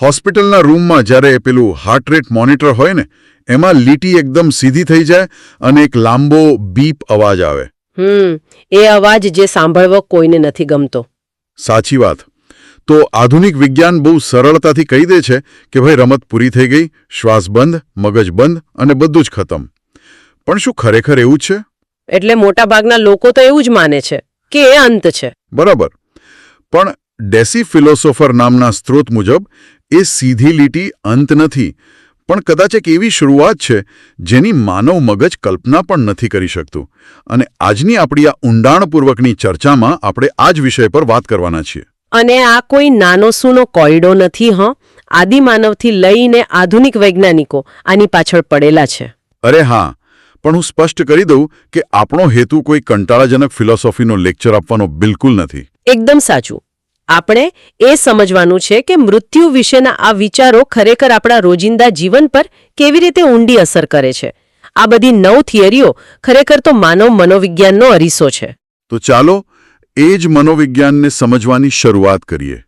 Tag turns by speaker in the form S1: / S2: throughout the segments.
S1: હોસ્પિટલના રૂમમાં જ્યારે પેલું હાર્ટ રેટ મોનિટર હોય ને એમાં લીટી એકદમ સીધી થઈ જાય અને એક લાંબો બીપ અવાજ આવે.
S2: એ અવાજ જે સાંભળવો કોઈને નથી ગમતો.
S1: સાચી વાત. તો આધુનિક વિજ્ઞાન બહુ સરળતાથી કહી દે છે કે ભાઈ રમત પૂરી થઈ ગઈ, શ્વાસ બંધ, મગજ બંધ અને બધું જ ખતમ. પણ શું ખરેખર એવું જ છે?
S2: એટલે મોટાભાગના લોકો તો એવું જ માને છે કે એ અંત છે.
S1: બરાબર. પણ ડેસી ફિલોસોફર નામના સ્ત્રોત મુજબ એ સીધી લીટી અંત નથી, પણ કદાચ એક એવી શરૂઆત છે જેની માનવ મગજ કલ્પના પણ નથી કરી શકતું. અને આજની આપણી આ ઊંડાણપૂર્વકની ચર્ચામાં આપણે આ જ વિષય પર વાત કરવાના છીએ.
S2: અને આ કોઈ નાનો સૂનો કોયડો નથી. આદિમાનવથી લઈને આધુનિક વૈજ્ઞાનિકો આની પાછળ પડેલા છે.
S1: અરે હા, પણ હું સ્પષ્ટ કરી દઉં કે આપણો હેતુ કોઈ કંટાળાજનક ફિલોસોફીનો લેક્ચર આપવાનો બિલકુલ નથી.
S2: એકદમ સાચું. આપણે એ સમજવાનું છે કે મૃત્યુ વિશેના આ વિચારો ખરેખર આપણા રોજિંદા જીવન પર કેવી રીતે ઊંડી અસર કરે છે. આ બધી 9 થિયરીઓ ખરેખર તો માનવ મનોવિજ્ઞાનનો અરીસો છે.
S1: તો ચાલો એ જ મનોવિજ્ઞાનને સમજવાની શરૂઆત કરીએ.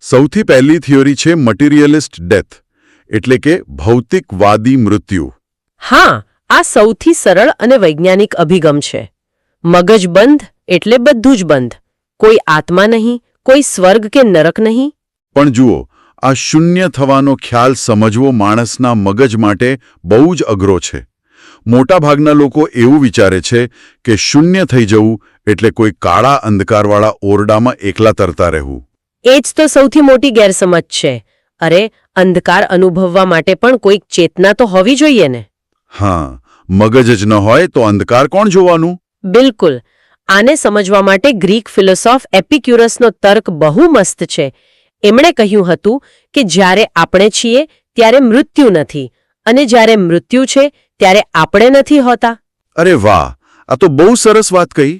S1: સૌથી પહેલી થિયરી છે મટીરિયલિસ્ટ ડેથ, એટલે કે ભૌતિકવાદી મૃત્યુ.
S2: હા, આ સૌથી સરળ અને વૈજ્ઞાનિક અભિગમ છે. મગજ બંધ એટલે બધું જ બંધ. કોઈ આત્મા નહીં, કોઈ સ્વર્ગ કે નરક નહીં.
S1: પણ જુઓ, આ શૂન્ય થવાનો ખ્યાલ સમજવો માણસના મગજ માટે બહુ જ અઘરો છે. મોટાભાગના લોકો એવું વિચારે છે કે શૂન્ય થઈ જવું એટલે કોઈ કાળા અંધકારવાળા ઓરડામાં એકલા તરતા રહેવું.
S2: એ જ તો સૌથી મોટી ગેરસમજ છે. અરે, અંધકાર અનુભવવા માટે પણ કોઈક ચેતના તો હોવી જોઈએ ને.
S1: હા, મગજ જ ન હોય તો અંધકાર કોણ જોવાનું?
S2: બિલકુલ. આને સમજવા માટે ગ્રીક ફિલોસોફ એપિક્યુરસનો તર્ક બહુ મસ્ત છે. એમણે કહ્યું હતું કે જ્યારે આપણે છીએ ત્યારે મૃત્યુ નથી, અને જ્યારે મૃત્યુ છે ત્યારે આપણે નથી હોતા.
S1: અરે વાહ, આ તો બહુ સરસ વાત કહી.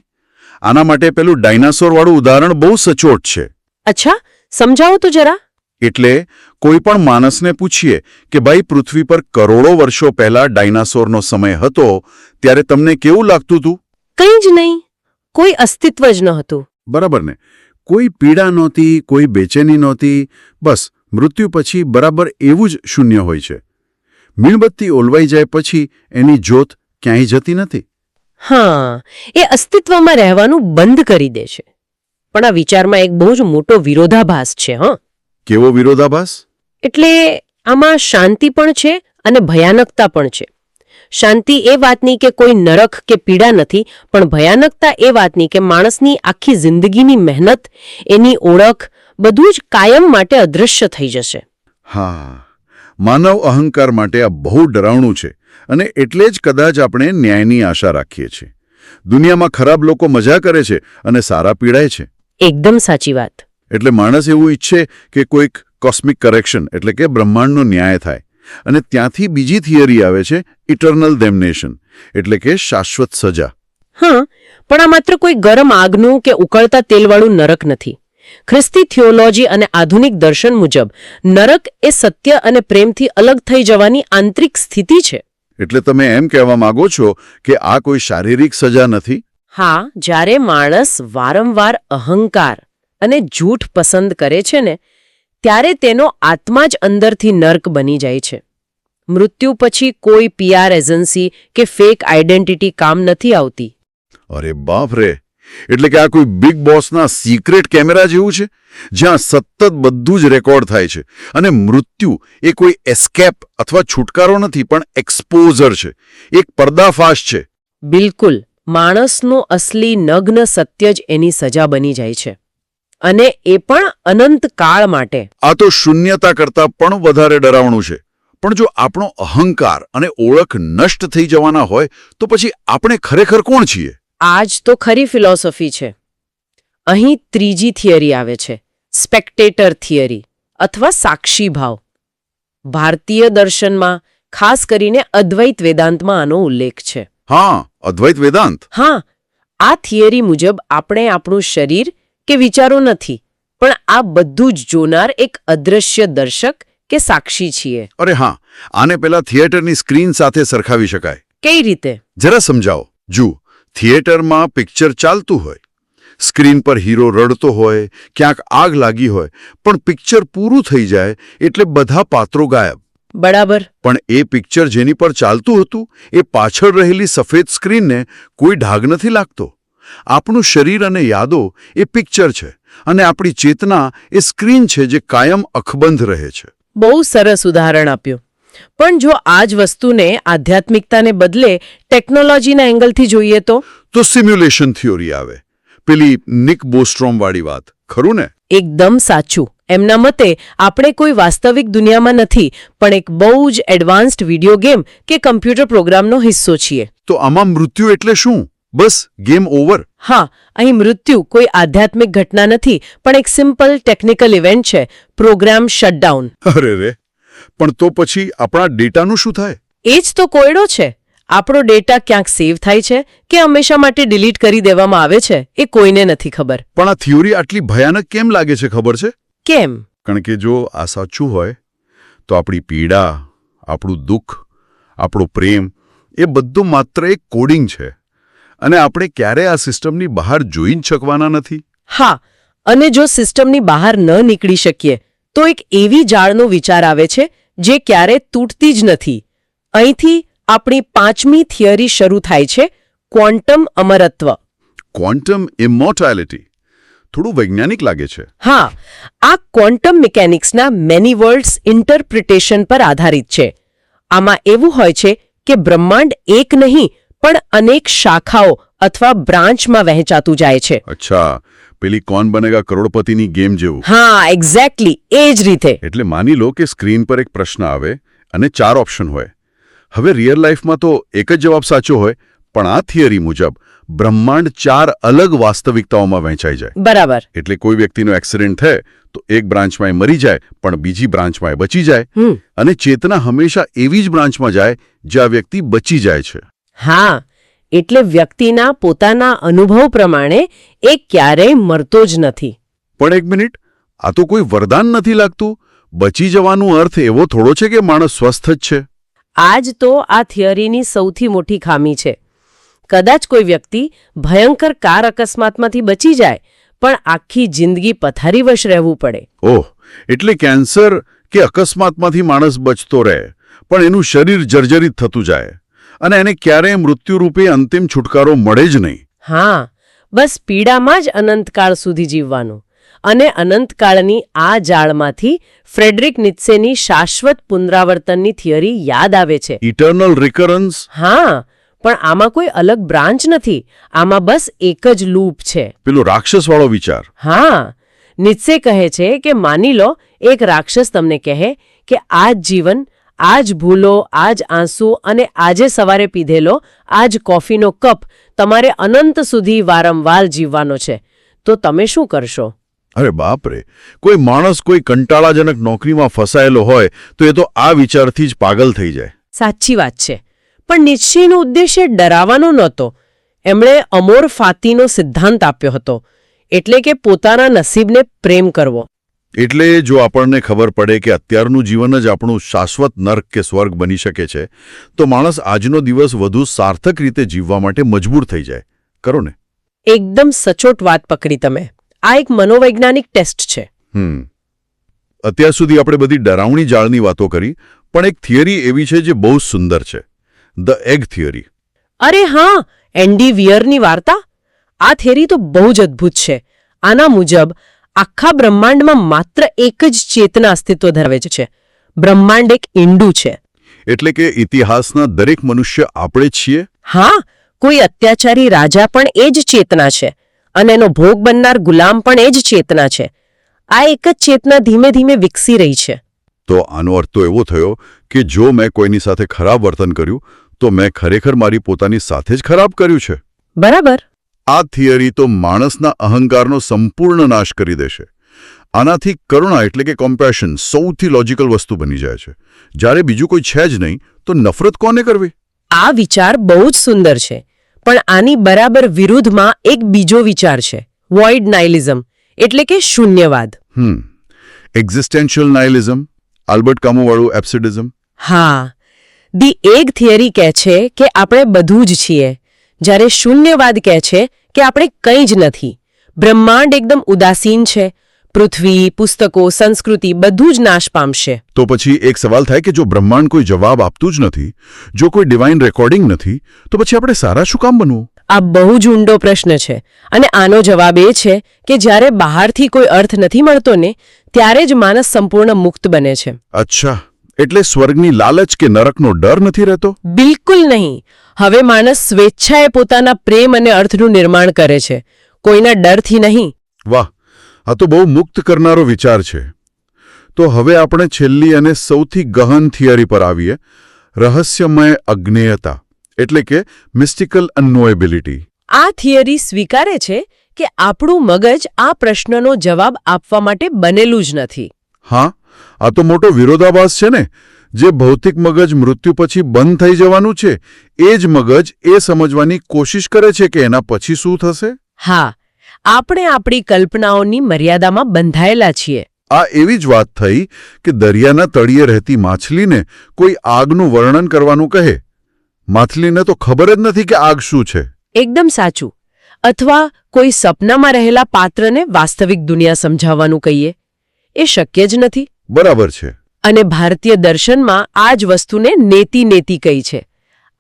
S1: આના માટે પેલું ડાયનાસોરવાળું ઉદાહરણ બહુ સચોટ છે.
S2: અચ્છા, સમજાવો તો જરા.
S1: એટલે કોઈ પણ માણસને પૂછીએ કે ભાઈ પૃથ્વી પર કરોડો વર્ષો પહેલા ડાયનાસોરનો સમય હતો ત્યારે તમને કેવું લાગતું હતું?
S2: કંઈ જ નહીં. કોઈ અસ્તિત્વ જ ન હતું.
S1: બરાબર ને? કોઈ પીડા નહોતી, કોઈ બેચેની નહોતી. બસ મૃત્યુ પછી બરાબર એવું જ શૂન્ય હોય છે. મીણબત્તી ઓલવાઈ જાય પછી એની જ્યોત ક્યાંય જતી નથી.
S2: હા, એ અસ્તિત્વમાં રહેવાનું બંધ કરી દે છે. પણ આ વિચારમાં એક બહુ જ મોટો વિરોધાભાસ છે.
S1: કેવો વિરોધાભાસ?
S2: એટલે આમાં શાંતિ પણ છે અને ભયાનકતા પણ છે. શાંતિ એ વાતની કે કોઈ નરક કે પીડા નથી, પણ ભયાનકતા એ વાતની કે માણસની આખી જિંદગીની મહેનત, એની ઓળખ, બધું જ કાયમ માટે અદૃશ્ય થઈ જશે.
S1: હા, માનવ અહંકાર માટે આ બહુ ડરાવણું છે, અને એટલે જ કદાચ આપણે ન્યાયની આશા રાખીએ છીએ. દુનિયામાં ખરાબ લોકો મજા કરે છે અને સારા પીડાય છે.
S2: એકદમ સાચી વાત.
S1: એટલે માણસ એવું ઈચ્છે કે કોઈક કોસ્મિક કરેક્શન એટલે કે બ્રહ્માંડનો ન્યાય થાય. અને ત્યાંથી બીજી થિયરી આવે છે ઇટર્નલ ડેમ્નેશન, એટલે કે શાશ્વત સજા.
S2: હા, પણ આ માત્ર કોઈ ગરમ આગનું કે ઉકળતા તેલવાળું નરક નથી. ખ્રિસ્તી થિયોલોજી અને આધુનિક દર્શન મુજબ નરક એ સત્ય અને પ્રેમથી અલગ થઈ જવાની આંતરિક સ્થિતિ છે.
S1: એટલે તમે એમ કહેવા માંગો છો કે આ કોઈ શારીરિક સજા નથી?
S2: હા, જ્યારે માણસ વારંવાર અહંકાર અને જૂઠ પસંદ કરે છે ને, ત્યારે તેનો આત્મા જ અંદરથી નર્ક બની જાય છે. મૃત્યુ પછી કોઈ PR એજન્સી કે ફેક આઈડેન્ટિટી કામ નથી આવતી.
S1: અરે બાપ રે! એટલે કે આ કોઈ બિગ બોસના સિક્રેટ કેમેરા જેવું છે, જ્યાં સતત બધું જ રેકોર્ડ થાય છે. અને મૃત્યુ એ કોઈ એસ્કેપ અથવા છુટકારો નથી, પણ એક્સપોઝર છે, એક પર્દાફાશ છે.
S2: બિલકુલ. માણસનું અસલી નગ્ન સત્ય જ એની સજા બની જાય છે, અને એ પણ અનંત કાળ માટે.
S1: આ તો શૂન્યતા કરતાં પણ વધારે ડરાવણું છે. પણ જો આપણો અહંકાર અને ઓળખ નષ્ટ થઈ જવાના હોય તો પછી આપણે ખરેખર કોણ છીએ?
S2: આ જ તો ખરી ફિલોસોફી છે. અહીં ત્રીજી થિયરી આવે છે, સ્પેક્ટેટર થિયરી અથવા સાક્ષી ભાવ. ભારતીય દર્શનમાં, ખાસ કરીને અદ્વૈત વેદાંતમાં આનો ઉલ્લેખ છે.
S1: હા, અદ્વૈત વેદાંત.
S2: હા, આ થિયરી મુજબ આપણે આપણું શરીર કે વિચારો નથી, પણ આ બધું જ જોનાર એક અદૃશ્ય દર્શક કે સાક્ષી છીએ.
S1: અરે હા, આને પેલા થિયેટરની સ્ક્રીન સાથે સરખાવી શકાય.
S2: કઈ રીતે?
S1: જરા સમજાવો. જુઓ, થિયેટરમાં પિક્ચર ચાલતું હોય. સ્ક્રીન પર હીરો રડતો હોય, ક્યાંક આગ લાગી હોય, પણ પિક્ચર પૂરું થઈ જાય એટલે બધા પાત્રો ગાયબ.
S2: બરાબર.
S1: પણ એ પિક્ચર જેની પર ચાલતું હતું એ પાછળ રહેલી સફેદ સ્ક્રીનને કોઈ ઢાગ નથી લાગતો. આપણું શરીર અને યાદો એ પિક્ચર છે અને આપણી ચેતના એ સ્ક્રીન છે જે કાયમ અકબંધ રહે છે.
S2: બહુ સરસ ઉદાહરણ આપ્યું. પણ જો આ જ વસ્તુને આધ્યાત્મિકતાને બદલે ટેકનોલોજીના એંગલથી જોઈએ તો
S1: સિમ્યુલેશન થિયોરી આવે. પેલી નિક બોસ્ટ્રોમ વાળી વાત, ખરું ને?
S2: એકદમ સાચું. એમના મતે આપણે કોઈ વાસ્તવિક દુનિયામાં નથી, પણ એક બહુ જ એડવાન્સ્ડ વિડિયો ગેમ કે કમ્પ્યુટર પ્રોગ્રામનો હિસ્સો છીએ.
S1: તો આમાં મૃત્યુ એટલે શું? બસ ગેમ ઓવર?
S2: હા, અહીં મૃત્યુ કોઈ આધ્યાત્મિક ઘટના નથી, પણ એક સિમ્પલ ટેકનિકલ ઇવેન્ટ છે, પ્રોગ્રામ શટડાઉન.
S1: અરે રે, પણ તો પછી આપણા ડેટાનું શું થાય?
S2: એ જ તો કોયડો છે. આપણો ડેટા ક્યાંક સેવ થાય છે કે હંમેશા માટે ડિલીટ કરી દેવામાં આવે છે, એ કોઈને નથી ખબર.
S1: પણ આ થિયોરી આટલી ભયાનક કેમ લાગે છે ખબર છે?
S2: કેમ?
S1: કારણ કે જો આ સાચું હોય તો આપણી પીડા, આપણું દુઃખ, આપણો પ્રેમ એ બધું માત્ર એક કોડિંગ છે અને આપણે ક્યારેય આ સિસ્ટમની બહાર જોઈ જ શકવાના નથી.
S2: હા, અને જો સિસ્ટમની બહાર ન નીકળી શકીએ તો એક એવી જાળનો વિચાર આવે છે જે ક્યારે તૂટતી જ નથી. અહીંથી આપણી 5મી થિયરી શરૂ થાય છે, ક્વોન્ટમ અમરત્વ.
S1: ક્વોન્ટમ ઇમોર્ટાલિટી. થોડું વૈજ્ઞાનિક લાગે છે.
S2: હા, આ ક્વોન્ટમ મિકેનિક્સના મેની વર્લ્ડ્સ ઇન્ટરપ્રિટેશન પર આધારિત છે. આમાં એવું હોય છે કે બ્રહ્માંડ એક નહીં પણ અનેક શાખાઓ અથવા બ્રાન્ચમાં વહેંચાતું જાય છે.
S1: અચ્છા, પેલી કોણ બનેગા કરોડપતિની ગેમ જેવું.
S2: હા, એક્ઝેક્ટલી એ જ રીતે.
S1: એટલે માની લો કે સ્ક્રીન પર એક પ્રશ્ન આવે અને 4 ઓપ્શન હોય. હવે રિયલ લાઈફમાં તો એક જ જવાબ સાચો હોય, પણ આ થિયરી મુજબ બ્રહ્માંડ 4 અલગ વાસ્તવિકતાઓમાં વહેંચાઈ જાય.
S2: બરાબર.
S1: એટલે કોઈ વ્યક્તિનો એક્સિડન્ટ થાય તો એક બ્રાન્ચમાં એ મરી જાય, પણ બીજી બ્રાન્ચમાં એ બચી જાય. અને ચેતના હંમેશા એવી જ બ્રાન્ચમાં જાય જ્યાં વ્યક્તિ બચી જાય છે.
S2: હા, એટલે વ્યક્તિના પોતાના અનુભવ પ્રમાણે એ ક્યારેય મરતો જ નથી.
S1: પણ એક મિનિટ, આ તો કોઈ વરદાન નથી લાગતું. બચી જવાનો અર્થ એવો થોડો છે કે માણસ સ્વસ્થ જ છે.
S2: આ જ તો આ થિયરીની સૌથી મોટી ખામી છે. કદાચ કોઈ વ્યક્તિ ભયંકર કાર અકસ્માતમાંથી બચી જાય, પણ આખી જિંદગી પથારીવશ રહેવું પડે.
S1: ઓહ, એટલે કેન્સર કે અકસ્માતમાંથી માણસ બચતો રહે, પણ એનું શરીર જર્જરિત થતું જાય અને એને ક્યારેય મૃત્યુરૂપે અંતિમ છુટકારો મળે જ નહીં.
S2: હા, બસ પીડામાં જ અનંતકાળ સુધી જીવવાનું. અને અનંતકાળની આ જાળમાંથી ફ્રેડરિક નિત્સેની શાશ્વત પુનરાવર્તનની થિયરી યાદ આવે છે.
S1: Eternal recurrence.
S2: હા, પણ આમાં કોઈ અલગ બ્રાન્ચ નથી. આમાં બસ એક જ લૂપ છે.
S1: પેલો રાક્ષસવાળો વિચાર.
S2: હા, નિત્સે કહે છે કે માની લો એક રાક્ષસ તમને કહે કે આ જ જીવન, આ જ ભૂલો, આ જ આંસુ અને આજે સવારે પીધેલો આ જ કોફીનો કપ તમારે અનંત સુધી વારંવાર જીવવાનો છે, તો તમે શું કરશો?
S1: અરે બાપરે, કોઈ માણસ કોઈ કંટાળાજનક નોકરીમાં ફસાયેલો હોય તો એ તો આ વિચારથી જ પાગલ થઈ જાય.
S2: સાચી વાત છે. પણ નિશ્ચયનો ઉદ્દેશ્ય ડરાવવાનો નહોતો. એમણે અમોર ફાતીનો સિદ્ધાંત આપ્યો હતો, એટલે કે પોતાના નસીબને પ્રેમ કરવો.
S1: એટલે જો આપણને ખબર પડે કે અત્યારનું જીવન જ આપણું શાશ્વત નર્ક કે સ્વર્ગ બની શકે છે, તો માણસ આજનો દિવસ વધુ સાર્થક રીતે જીવવા માટે મજબૂર થઈ જાય. કરો ને?
S2: એકદમ સચોટ વાત પકડી તમે. આ એક મનોવૈજ્ઞાનિક ટેસ્ટ છે.
S1: અત્યાર સુધી આપણે બધી ડરાવણી જાળની વાતો કરી, પણ એક થિયરી એવી છે જે બહુ સુંદર છે, ધ એગ થિયરી.
S2: અરે હા, એન્ડી વિયરની વાર્તા. આ થિયરી તો બહુ જ અદ્ભુત છે. આના મુજબ આખા બ્રહ્માંડમાં માત્ર એક જ ચેતના અસ્તિત્વ ધરાવે છે. બ્રહ્માંડ એક ઈંડું છે.
S1: એટલે કે ઇતિહાસના દરેક મનુષ્ય આપણે જ છીએ.
S2: હા, કોઈ અત્યાચારી રાજા પણ એ જ ચેતના છે અને એનો ભોગ બનનાર ગુલામ પણ એ જ ચેતના છે. આ એક જ ચેતના ધીમે ધીમે વિકસી રહી છે.
S1: તો આનો અર્થ તો એવો થયો કે જો મેં કોઈની સાથે ખરાબ વર્તન કર્યું તો મેં ખરેખર મારી પોતાની સાથે જ ખરાબ કર્યું છે.
S2: બરાબર.
S1: આ થિયરી તો માણસના અહંકારનો સંપૂર્ણ નાશ કરી દેશે. આનાથી કરુણા એટલે કે કોમ્પેશન સૌથી લોજિકલ વસ્તુ બની જાય છે. જ્યારે બીજું કોઈ છે જ નહીં તો નફરત કોને કરવી?
S2: આ વિચાર બહુ જ સુંદર છે, પણ આની બરાબર વિરુદ્ધમાં એક બીજો વિચાર છે, વોઇડ નાઇલિઝમ, એટલે કે શૂન્યવાદ.
S1: એક્ઝિસ્ટેન્શિયલ નાઇલિઝમ, આલ્બર્ટ કામુવાળું એબ્સર્ડિઝમ.
S2: હા, ધી એગ થિયરી કહે છે કે આપણે બધું જ છીએ, જ્યારે શૂન્યવાદ કહે છે કે આપણે કંઈ જ નથી. બ્રહ્માંડ એકદમ ઉદાસીન છે. પૃથ્વી, પુસ્તકો, સંસ્કૃતિ બધું જ નાશ પામશે.
S1: તો પછી એક સવાલ થાય કે જો બ્રહ્માંડ કોઈ જવાબ આપતું જ નથી, જો કોઈ ડિવાઇન રેકોર્ડિંગ નથી, તો પછી આપણે સારા શું કામ બનવું?
S2: આ બહુ જ ઊંડો પ્રશ્ન છે અને આનો જવાબ એ છે કે જ્યારે બહારથી કોઈ અર્થ નથી મળતો ને ત્યારે જ માણસ સંપૂર્ણ મુક્ત બને છે.
S1: અચ્છા, એટલે સ્વર્ગની લાલચ કે નરકનો ડર નથી રહેતો?
S2: બિલકુલ નહીં. હવે માણસ સ્વેચ્છાએ પોતાના પ્રેમ અને અર્થનું નિર્માણ કરે છે, કોઈના ડરથી નહીં.
S1: વાહ, આ તો બહુ મુક્ત કરનારો વિચાર છે. તો હવે આપણે છેલ્લી અને સૌથી ગહન થિયરી પર આવીએ, રહસ્યમય અજ્ઞેયતા એટલે કે મિસ્ટિકલ અનનોએબિલિટી.
S2: આ થિયરી સ્વીકારે છે કે આપણું મગજ આ પ્રશ્નનો જવાબ આપવા માટે બનેલું જ નથી.
S1: હા, આ તો મોટો વિરોધાભાસ છે ને. જે ભૌતિક મગજ મૃત્યુ પછી બંધ થઈ જવાનું છે, એ જ મગજ એ સમજવાની કોશિશ કરે છે કે એના પછી શું થશે.
S2: હા, આપણે આપણી કલ્પનાઓની મર્યાદામાં બંધાયેલા છીએ.
S1: આ એવી જ વાત થઈ કે દરિયાના તળિયે રહેતી માછલીને કોઈ આગનું વર્ણન કરવાનું કહે. માછલીને તો ખબર જ નથી કે આગ શું છે.
S2: એકદમ સાચું. અથવા કોઈ સપનામાં રહેલા પાત્રને વાસ્તવિક દુનિયા સમજાવવાનું કહીએ, એ શક્ય જ નથી.
S1: બરાબર છે.
S2: અને ભારતીય દર્શનમાં આ જ વસ્તુને નેતિ કહી છે.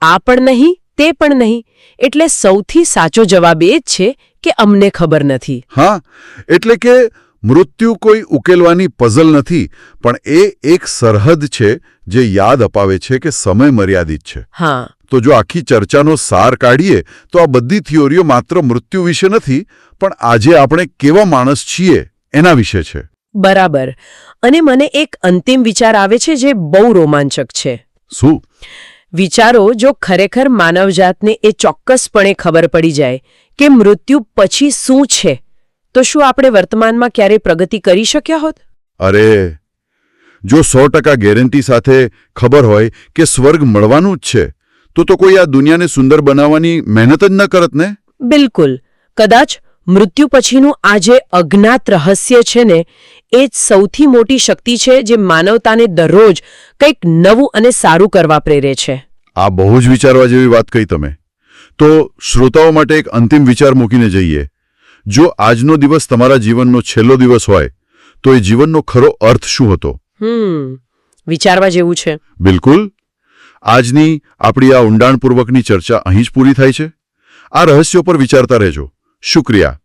S2: આ પણ નહીં, તે પણ નહીં. એટલે સૌથી સાચો જવાબ એ જ છે કે અમને ખબર નથી.
S1: હા, એટલે કે મૃત્યુ કોઈ ઉકેલવાની પઝલ નથી, પણ એ એક સરહદ છે જે યાદ અપાવે છે કે સમય મર્યાદિત છે.
S2: હા.
S1: તો જો આખી ચર્ચાનો સાર કાઢીએ તો આ બધી થિયોરીઓ માત્ર મૃત્યુ વિશે નથી, પણ આજે આપણે કેવા માણસ છીએ એના વિશે છે.
S2: બરાબર. અને મને એક અંતિમ વિચાર આવે છે જે બહુ રોમાંચક છે.
S1: શું?
S2: વિચારો, જો ખરેખર માનવજાતને એ ચોક્કસપણે ખબર પડી જાય કે મૃત્યુ પછી શું છે, તો શું આપણે વર્તમાનમાં ક્યારેય પ્રગતિ કરી શક્યા હોત?
S1: અરે, જો 100% ગેરંટી સાથે ખબર હોય કે સ્વર્ગ મળવાનું જ છે, તો કોઈ આ દુનિયાને સુંદર બનાવવાની મહેનત જ ન કરત ને.
S2: બિલકુલ. કદાચ મૃત્યુ પછીનું આ જે અજ્ઞાત રહસ્ય છે ને, એ જ સૌથી મોટી શક્તિ છે જે માનવતાને દરરોજ કંઈક નવું અને સારું કરવા પ્રેરે છે.
S1: આ બહુ જ વિચારવા જેવી વાત કહી તમે. તો શ્રોતાઓ માટે એક અંતિમ વિચાર મૂકીને જઈએ. જો આજનો દિવસ તમારા જીવનનો છેલ્લો દિવસ હોય, તો એ જીવનનો ખરો અર્થ શું હતો?
S2: વિચારવા જેવું છે.
S1: બિલકુલ. આજની આપણી આ ઊંડાણપૂર્વકની ચર્ચા અહીં જ પૂરી થાય છે. આ રહસ્યો પર વિચારતા રહેજો. શુક્રિયા.